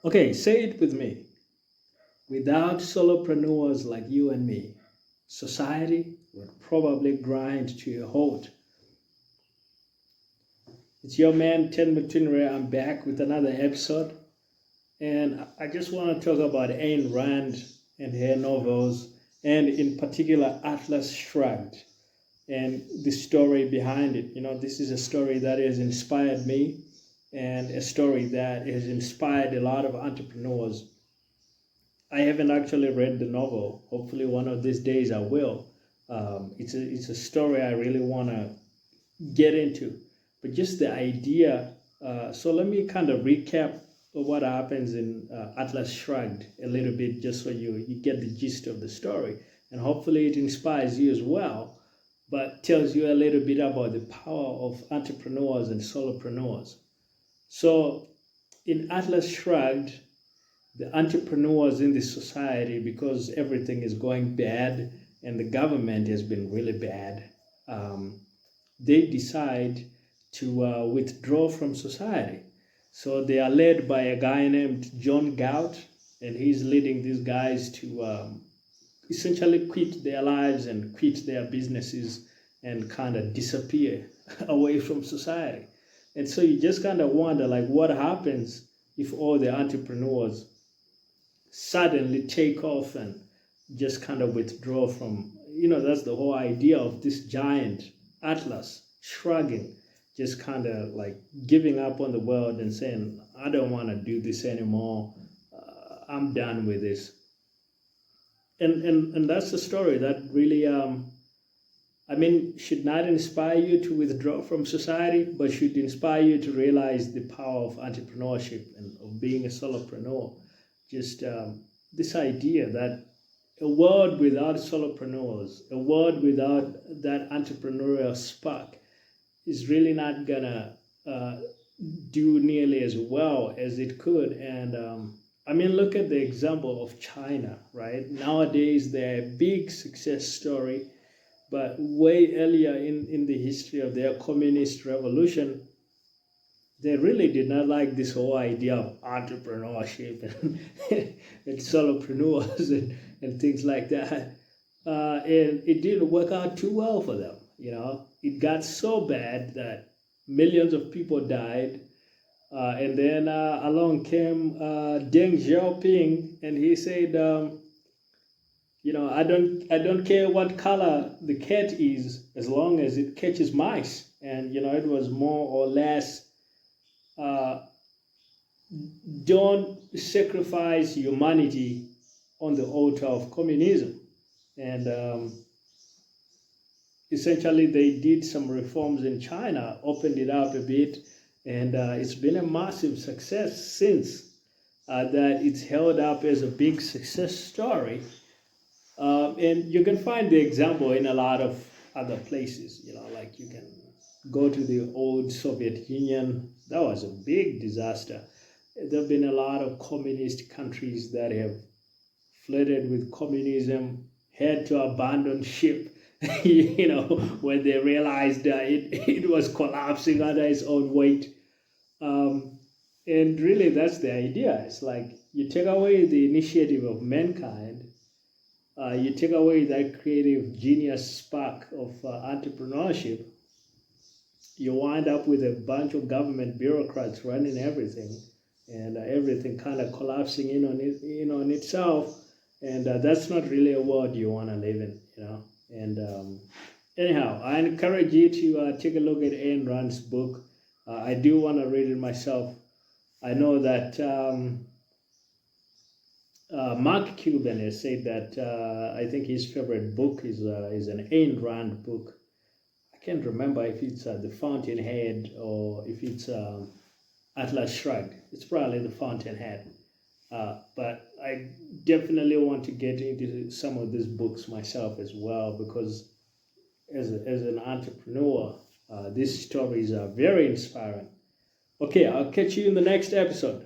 Okay, say it with me. Without solopreneurs like you and me, society would probably grind to a halt. It's your man, Ten Ray. I'm back with another episode. And I just want to talk about Ayn Rand and her novels, and in particular, Atlas Shrugged and the story behind it. This is a story that has inspired me and a story that has inspired a lot of entrepreneurs. I haven't actually read the novel. Hopefully, one of these days I will. It's a story I really want to get into, but just the idea. So let me kind of recap what happens in Atlas Shrugged a little bit, just so you get the gist of the story, and hopefully it inspires you as well, but tells you a little bit about the power of entrepreneurs and solopreneurs. So in Atlas Shrugged, the entrepreneurs in this society, because everything is going bad and the government has been really bad, they decide to withdraw from society. So they are led by a guy named John Galt, and he's leading these guys to essentially quit their lives and quit their businesses and kind of disappear away from society. And so you just kind of wonder, like, what happens if all the entrepreneurs suddenly take off and just kind of withdraw from, that's the whole idea of this giant Atlas shrugging, just kind of like giving up on the world and saying, I don't want to do this anymore. I'm done with this. And that's the story that really, should not inspire you to withdraw from society, but should inspire you to realize the power of entrepreneurship and of being a solopreneur. Just this idea that a world without solopreneurs, a world without that entrepreneurial spark, is really not gonna do nearly as well as it could. And look at the example of China, right? Nowadays, they're a big success story, but way earlier in the history of their communist revolution, they really did not like this whole idea of entrepreneurship and solopreneurs and things like that. And it didn't work out too well for them. It got so bad that millions of people died. And then along came Deng Xiaoping, and he said, I don't care what color the cat is as long as it catches mice. And it was more or less, don't sacrifice humanity on the altar of communism. And essentially, they did some reforms in China, opened it up a bit, and it's been a massive success since. That it's held up as a big success story. And you can find the example in a lot of other places, like you can go to the old Soviet Union. That was a big disaster. There have been a lot of communist countries that have flirted with communism, had to abandon ship, when they realized it was collapsing under its own weight. And really, that's the idea. It's like you take away the initiative of mankind, you take away that creative genius spark of entrepreneurship, you wind up with a bunch of government bureaucrats running everything, and everything kind of collapsing in on itself. And that's not really a world you want to live in. And anyhow, I encourage you to take a look at Ayn Rand's book. I do want to read it myself. I know that Mark Cuban has said that I think his favorite book is an Ayn Rand book. I can't remember if it's The Fountainhead or if it's Atlas Shrugged. It's probably The Fountainhead. But I definitely want to get into some of these books myself as well, because as an entrepreneur, these stories are very inspiring. Okay, I'll catch you in the next episode.